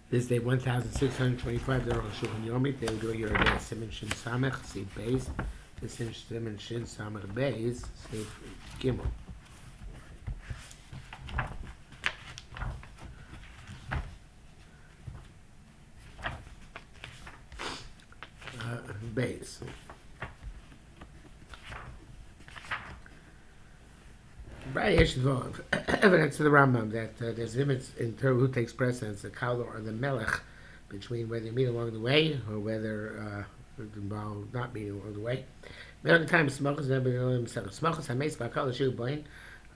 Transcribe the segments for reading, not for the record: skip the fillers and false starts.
This is day 1625. The Arukh HaShulchan Yomi. They will do your day. Siman Shin Samech. See Beis. This is Siman Shin Samech Beis. See Gimel. Beis. Evidence to the Rambam that there's limits in terms who takes precedence, the Kala or the Melech, between whether you meet along the way or whether not meeting along the way. Many times, smokers never know smokers. I made some Kala shoe boy.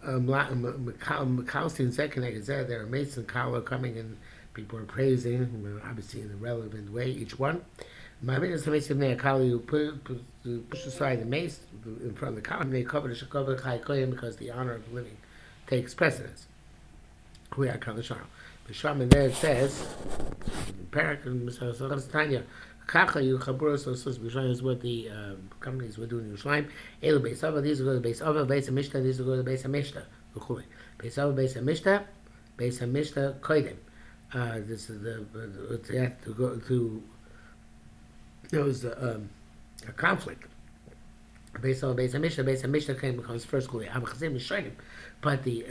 Kalstein said connected there. There are mates and Kala coming and people are praising, obviously in a relevant way, each one. My witness to make a Kala, you push aside the mace in front of the column, they cover the Shakova Chai because the honor of living takes precedence. We are Kala Sharm. The Sharm there it says, Parak and Tanya, Kacha, you Chabur, so Bishon is what the companies were doing in Yerushalayim. Elu Beis Ava, these will go to Beis Ava, Beis HaMishta, these will go to Beis HaMishta. Beis Ava, Beis HaMishta, Beis HaMishta, Koidem. This is to go to. There was a conflict. Based on Beis HaMishta becomes first kuli. But the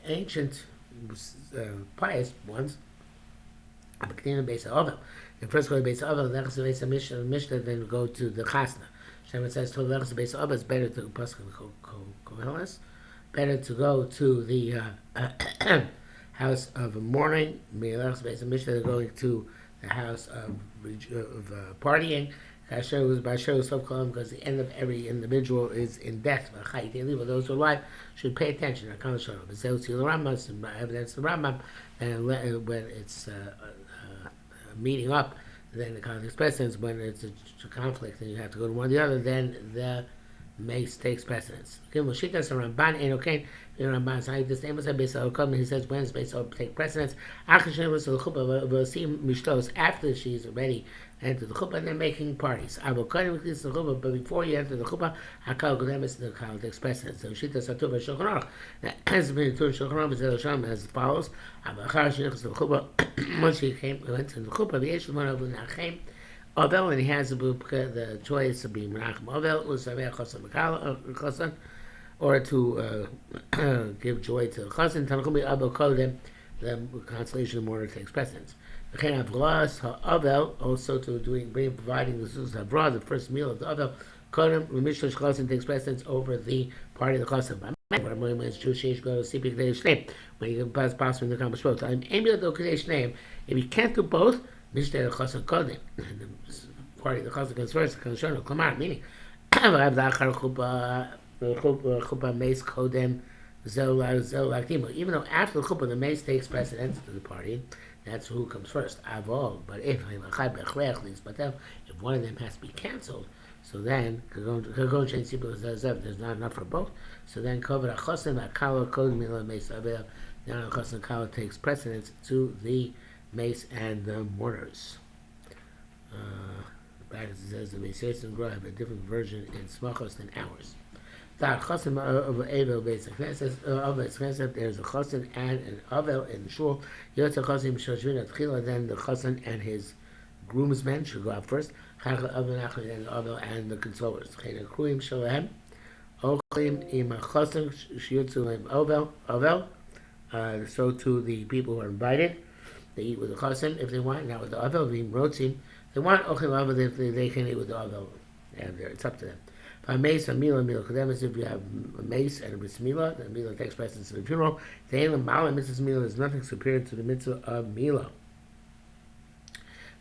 ancient pious ones, Beis HaOvel. The first kuli Beis HaOvel, Lechus Beis HaMishta, then go to the Chasna. Shem says to Lechus Beis HaOvel, it's better to Koheles, better to go to the house of mourning. Lechus Beis HaMishta, they're going to the house of partying. Because the end of every individual is in death. Those who are alive should pay attention. Evidence the Rambam, and when it's meeting up, then the context precedence. When it's a conflict and you have to go to one or the other, then the mace takes precedence. Ramban he says when space will take precedence. After she's already entered the chuppah and they're making parties. But before you enter the chuppah, the Kal takes precedence. So Shita Satuba Shulchan Aruch has been to Shulchan Aruch as follows. Once he went to the chuppah, the Yeshu went over Nachem. Ovel, and he has the choice of being Menachem Ovel, or to give joy to the Chazan. Tanachum Abel Kodem, the consolation of mourner takes precedence. The Chen Avlas Ovel, also to providing the Sus Havra, the first meal of the Ovel. Kodem Remishlosh Chazan takes precedence over the party of the Chazan. When you can pass from the accomplish both. I'm able to Kadesh name. If you can't do both, Mishter Chassan Kodem, the party the Chassan comes first, Kanshon, Klamar, meaning, I have the Achar Chuppah Mace Kodem, Zelakdimo. Even though after the Chuppah, the mace takes precedence to the party, that's who comes first, Avol. But if one of them has to be cancelled, so then, there's not enough for both, so then, Kovad HaChassan, Akala Kodem, Mila Mace Avel, now Chassan Kala takes precedence to the mace and the mortars. Back says the Meseis and Groh have a different version in Smachos than ours. Chasim of Avel Beis Knesset, there's a Chasim and an Avel in the shul. Yotza Chasim Shoshvin at Chila, then the Chasim and his groomsmen should go out first. Chachal Avel Nachli and Avel and the consolers. Chena Kruim Shalahem. Ochlim Im Chasim Shiyutzu Avel. So to the people who are invited. They eat with the chassan if they want, not with the avel. Being rotzim, they want ochel avel if they can eat with the avel, and it's up to them. If a mace, a mila kademis, if you have a mace and a bismila, the mila takes precedence in the funeral. The elam mala mitzvah mila is nothing superior to the mitzvah of mila.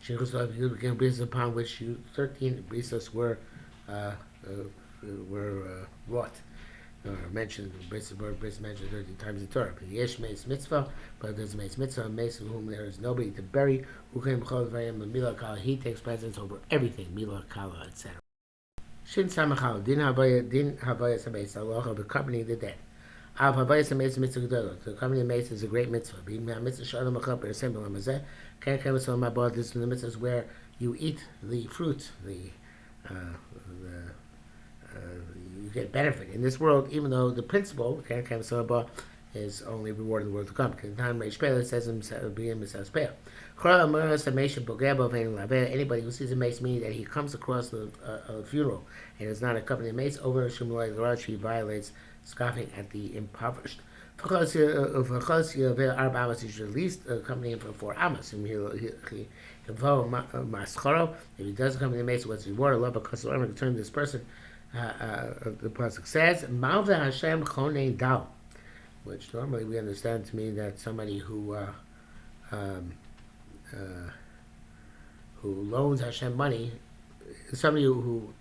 Sheikhus you became brisas upon which 13 brisas were wrought. Mentioned mentioned 13 times in Torah. Yesh meis mitzvah, but there's meis mitzvah, a mace of whom there is nobody to bury. Who came chol vayim mila kala? He takes precedence over everything, mila kala, etc. Shin samachal din havaya sameis aloha of accompanying the dead. Av havaya sameis mitzvah gedolot. The accompanying mace is a great mitzvah. Being mitzvah shalom achal per symbol amazeh. Can't come with my body. This is the mitzvahs where you eat the fruit, you get benefit in this world, even though the principle his only reward in the world to come. It says anybody who sees a mace, meaning that he comes across a funeral and is not accompanied mace, over he violates, scoffing at the impoverished. You should at least accompany him for 4 amas. If he does accompany the mace, what's his reward? Allah, because the Lord return this person. The pasuk says, "Malve Hashem chonein dal," which normally we understand to mean that somebody who loans Hashem money, somebody who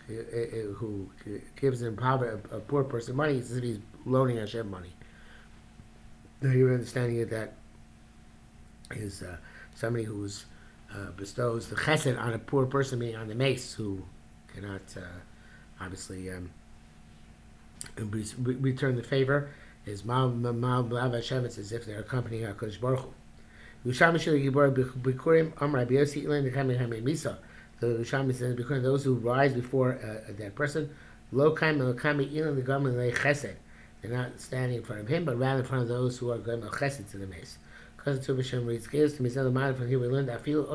gives a poor person money, it's as if he's loaning Hashem money. Now you're understanding it that is somebody who bestows the chesed on a poor person, meaning on the mace, who cannot obviously return the favor. Is mal Hashem, it's as if they're accompanying HaKadosh Baruch Hu. The Yerushalmi says, because those who rise before that person, they're not standing in front of him, but rather in front of those who are going chesed to the mace. Because the Hashem reads, gives to me from here we learned that even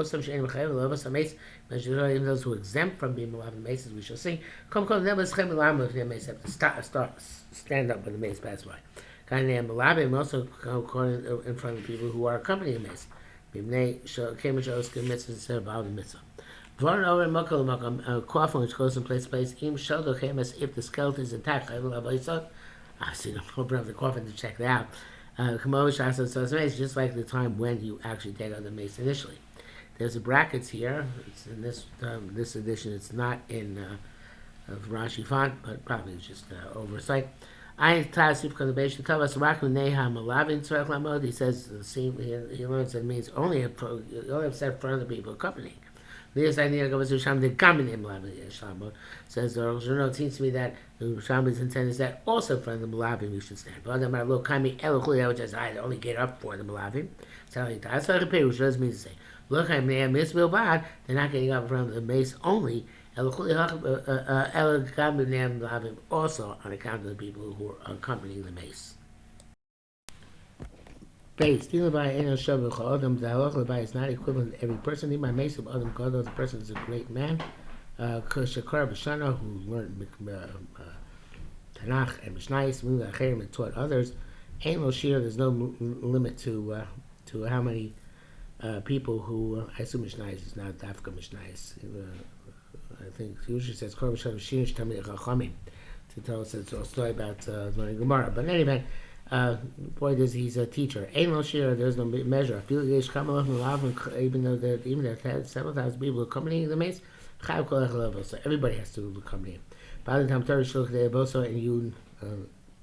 those who are exempt from being malav the mace, as we shall see, have to stand up when the mace passes by. And also in front of people who are accompanying the mace. Coffin which goes from place to place, if the skeleton is intact, obviously don't open up the coffin to check that out. Just like the time when you actually take out the mace initially. There's a brackets here. It's in this edition. It's not in Rashi font, but probably it's just oversight. He says he learns that it means only have set in front of the people accompanying. This idea goes to Sham the Gamin says the Arukh, it seems to me that the Sham's intent is that also in front of the Malavim we should stand. But I'm not Kami Elochuli, which is I only get up for the Malavim. That's what the Perush does mean to say. Look, I'm there, Miss Bilbad, they're not getting up in front of the mace only. Elochuli Malavim also on account of the people who are accompanying the mace. Base. The halacha is not equivalent to every person. The person is a great man. Shakar B'Shana, who learned Tanakh and Mishnayos, and taught others. Ain't no shir. There's no limit to how many people who I assume Mishnayos is not Dafka Mishnayos. I think he usually says Kor B'Shana Shinish Tamid Chachamim to tell us a story about learning Gemara. But in any event. The point is, he's a teacher. Ain't no shir, there's no measure. Even though there are several thousand people accompanying the mace, so everybody has to accompany him. By the time Torah and you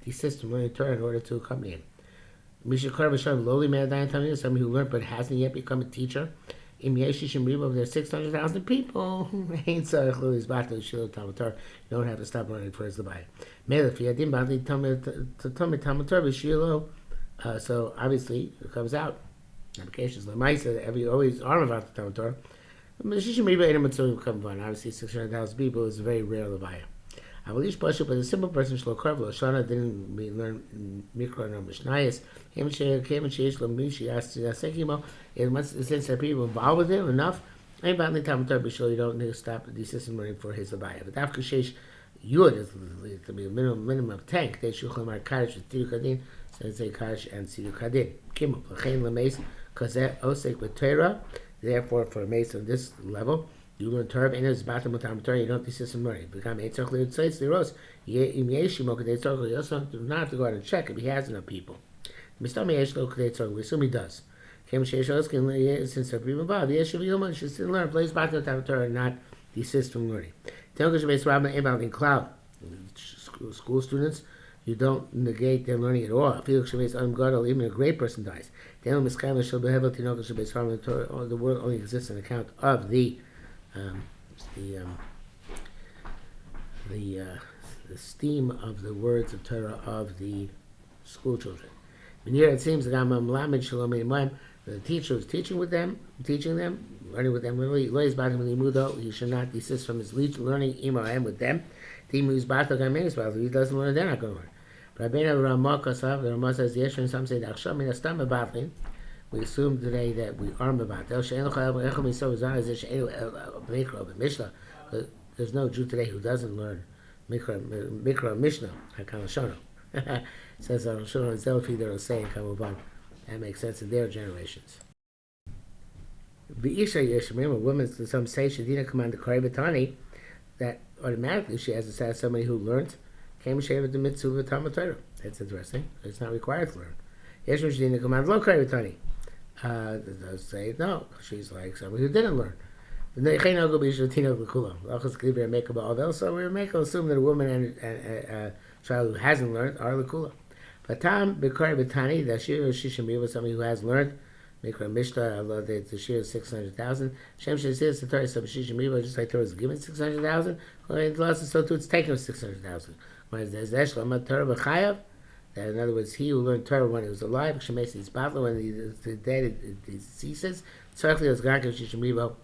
desist from learning Torah in order to accompany him. Lowly man, somebody who learned but hasn't yet become a teacher. There's 600,000 people. You don't have to stop learning for his Leviah. So obviously it comes out. Applications always arm about the Talmud Torah. Obviously 600,000 people is a very rare Leviah. But a simple person didn't learn Mikra nor Mishnayos. Since there are people involved with him enough, you don't need to stop the system learning for his Leviah. But after Shesh Yud is to be a minimum of 10. They Shuchlam are Kaddish with Tidu Kadin, so they say Kaddish and Tidu Kadin. Kimel, Lachain Lameis, Kazet Osek with Torah. Therefore, for a mace on this level, you learn Torah, and it's about the Torah, you don't desist from learning. Become Eitzach Leitzaitz Liros. Im Yeshimo Kadei Torah, you also do not have to go out and check if he has enough people. Mistami Yeshlo Kadei Torah, we assume he does. Since there are people involved, Yeshiva should still learn, plays about the Torah, and not desist from learning. In cloud, school students, you don't negate their learning at all. Even a great person dies. The world only exists on account of the esteem of the words of Torah of the school children. And here it seems that the teacher is teaching them, learning with them. He should not desist from his learning with them. If he doesn't learn, they're not going to learn. Rabbeinu Ramah Kasav, the Ramah says, Yesh, and some say, Dachsham, min astam mebatlin. We assume today that we are mebatel. She'en l'chayel b'echel miso v'zan, as if she'enu mikra b'mishnah. There's no Jew today who doesn't learn mikra mishnah, HaKalashono. Says Arukh HaShulchan, they're saying, Kamuvan. That makes sense in their generations. V'isha yesh, remember, women, some say, Shadina command the Kari B'tani, that automatically she has to say somebody who learned came Sheva the mitzvah Talmud Torah. That's interesting. It's not required to learn. Yesh Shadina command lo Kari B'tani. Does say no. She's like somebody who didn't learn. So we make assume that a woman and a child who hasn't learned are lakula. But Tam B'Kari B'tani, the shir of Shishim was somebody who has learned. Mikra Mishnah, Allah, the shir is 600,000. Shem Shizis, the Torah is Shishim Riva, just like Torah is given 600,000. So too, it's taken 600,000. Whereas there's Eshlam Torah B'Chayav. That in other words, he who learned Torah when he was alive, Shemesh is battle when the dead it ceases. Certainly, as Garkav Shishim Riva,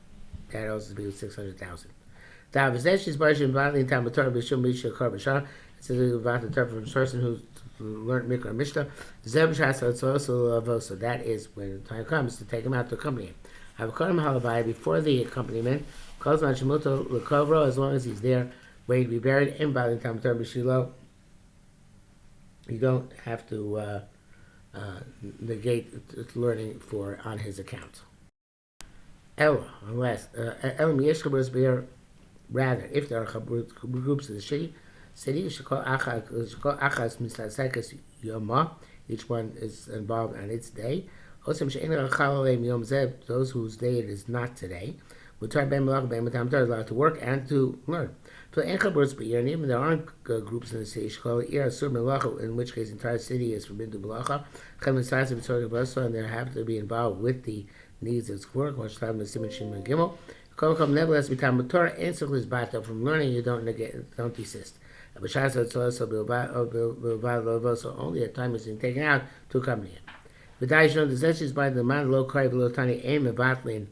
that also be 600,000. Dav Zesh is Barshim Battle in Talmud Torah B'Shum Misha Kar B'Shar. It says about the Torah from a person who learned Mikra Mishnah. So that is when the time comes to take him out to accompany him. Before the accompaniment, as long as he's there, waiting to be buried in Balin Tam Torah B'Shilo, you don't have to negate learning on his account. Ella, unless rather, if there are groups in the city, each one is involved on its day. Those whose day it is not today, are allowed to work and to learn. And even there aren't groups in the city, in which case the entire city is forbidden to belacha, and they have to be involved with the needs of work. Nevertheless, from learning you don't desist. So only at time is being taken out to accompany it. The Daishon, the Zesh is by the man low kari below tani aim evatlin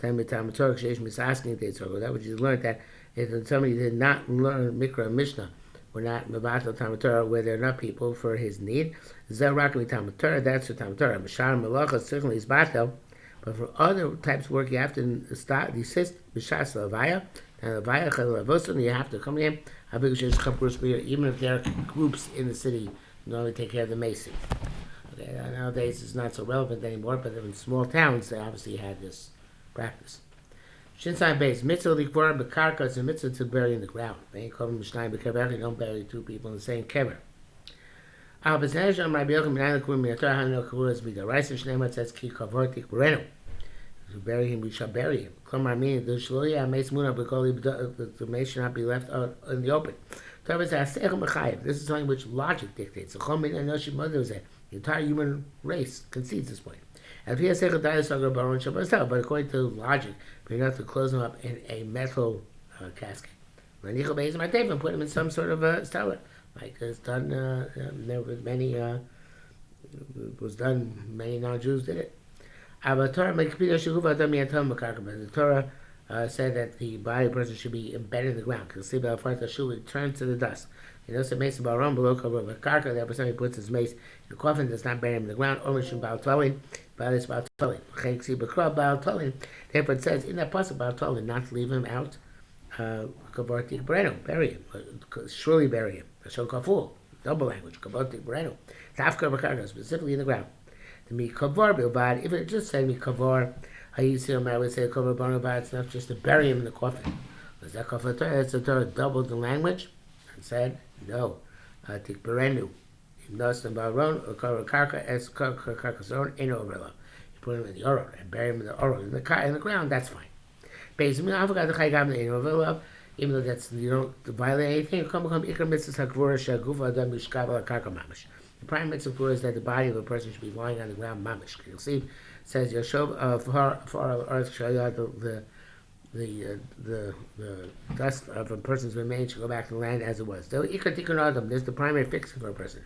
time Torah sheesh misasking the Torah. That which you learned that if somebody did not learn Mikra Mishnah, or not mevatel Talmud Torah, where there are not people for his need, Zerak Talmud Torah, that's for Talmud Torah. Mishar Melacha certainly is batel, but for other types of work you have to desist b'shas lavaya. And lavaya you have to come in. Even if there are groups in the city, normally take care of the mason. Okay, nowadays it's not so relevant anymore, but in small towns they obviously had this practice. Shinsai base mitzvah likvor bekarka is a mitzvah to bury in the ground. They ain't called mishnayim bekever. You don't bury two people in the same kever. Al b'zeh sham Rabbi Yochanan minay l'kurim miyatar hanel kavuras b'daraisa shneimah says ki kavor tikberenu. To bury him, we shall bury him. Klomar meaning the shloya meis muna b'koli the mace should not be left out in the open. This is something which logic dictates. The entire human race concedes this point. But according to logic, we have to close them up in a metal casket. And put them in some sort of a cellar, like it's done. There was many. It was done. Many non-Jews did it. The Torah said that the body of a person should be embedded in the ground. Because the shoe would turn to the dust. You know, so mace baron below cover of a karka. That person who puts his mace in the coffin does not bury him in the ground. Or mission bal tolin, but it's bal tolin. Therefore, it says in that passage bal tolin not to leave him out. Kavartik breno, bury him. Surely bury him. Shon kaful, double language. Kavartik breno, tafka b'karka, specifically in the ground. To me kavar bilbad. If it just said me kavar, I would say kavar barnabad. It's not just to bury him in the coffin. Was that kafar Torah? It's a Torah doubled the language and said no. Tik berenu. Nos and baron or karka as karka's own in overla. You put him in the oron and bury him in the oron in the ground. That's fine. Basically, I forgot the chaygam in overla. Even though that's you don't violate anything. Come ikar mitzvah hakvura shagufa adam mishkav karka mamish. The prime mitzvah is that the body of a person should be lying on the ground mamish. You'll see, it says Yashov for earth the dust of a person's remains should go back to the land as it was. There's the primary fixing for a person.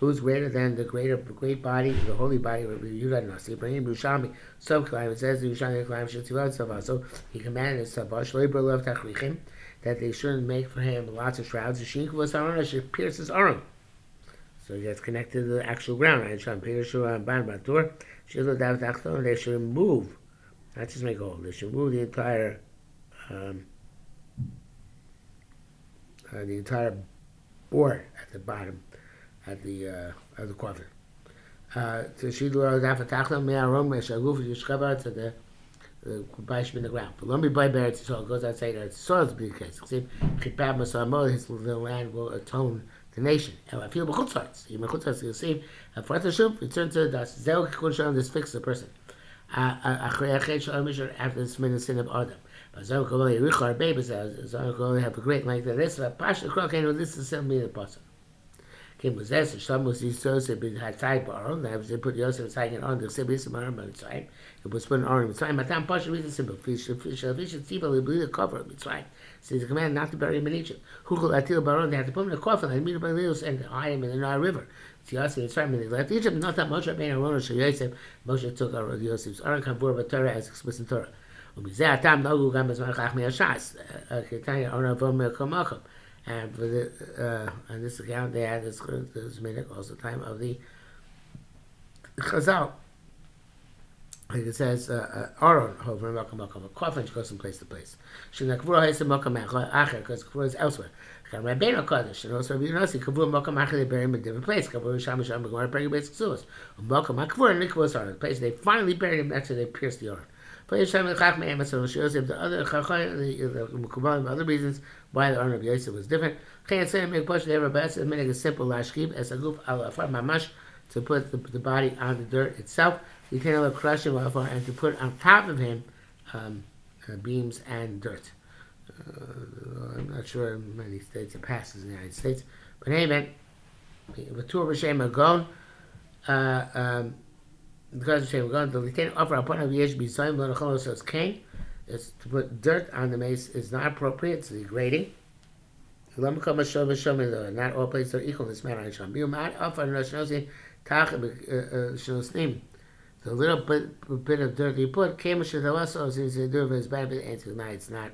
Who's greater than the great body, the holy body of Yerushalmi. So it says the Yerushalmi so he commanded his that they shouldn't make for him lots of shrouds. The shink was aron, it should pierce his arm. So it gets connected to the actual ground. And they should move, not just make a hole. They should move the entire board at the bottom of the coffin. To the Baish in the ground. But Lumbi by Beretz Yisrael goes outside Eretz Yisrael to be the case. The land will atone the nation. And I feel b'chutzarts. Even b'chutzarts you'll see. And for the Shuv, return to the dust. Zeu k'kun this fixes the person. After this minute sin of Adam. But Zeu k'olei Richar babies. Zeu k'olei have a great length of this. But Pasha Krok, this is simply the person. Came with this, some was these so they had side bar. They put Yosef side on the Sibis and outside. It was put an arm inside. But then Pasha reads simple. Fish, people will believe the cover of Mitzrayim. So the command not to bury him in Egypt. Hukul Atil Baron, they had to put him in a coffin and meet him by Leos and hide him in the Nile River. So Yosef Mitzrayim, and they left Egypt. Not that Moshe Rabbeinu Aaron so Yosef. Moshe took out Yosef's Aaron Kavur Torah as expressed in Torah. Umizeh Atam Nagu Gam Bezman Chachmi Hashas. Ketanya Aaron Avon Melkamacham. And for the on this account, they had this minute also time of the Chazal. Like it says, Aaron over a coffin goes from place to place. Shenakvura has a makam acher because kavura is elsewhere. Rabbeinu Kodesh and also you know see kavura makam acher they bury him in a different place. Kavura shamish amagmar bury basic suas. Makam akvura and nikvus are the place they finally buried him after they pierced the Aaron. The other the other reasons why the Aaron of Yosef was different. Can't say make push never best and make a simple lashkib as a goof al afar mamash to put the body on the dirt itself. You can crush him and to put on top of him beams and dirt. I'm not sure in many states it passes in the United States, but anyway, with two of Hashem Agon. Because the lieutenant offer upon a yesh b'soim l'nachol says king is to put dirt on the mace is not appropriate. It's degrading. Not all places are equal in this matter. The little bit of dirt you put came to the also since they do his bad answer tonight. It's not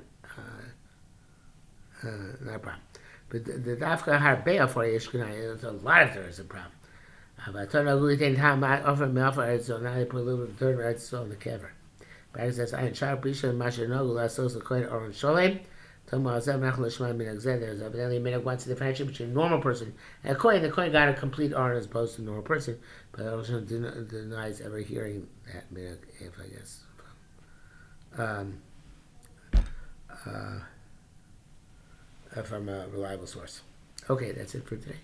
a problem. But the dafka harbeya for yeshkunai, there's a lot of dirt is a problem. But I told you we didn't have my offer me offer so now they put a little bit of dirt right so on the cover. But it says I in sharp prisha masher nogu la so coin or in sholem. There's evidently a minute wants to differentiate between a normal person and a coin. The coin got a complete R as opposed to a normal person, but also denies ever hearing that minute, if I guess. From a reliable source. Okay, that's it for today.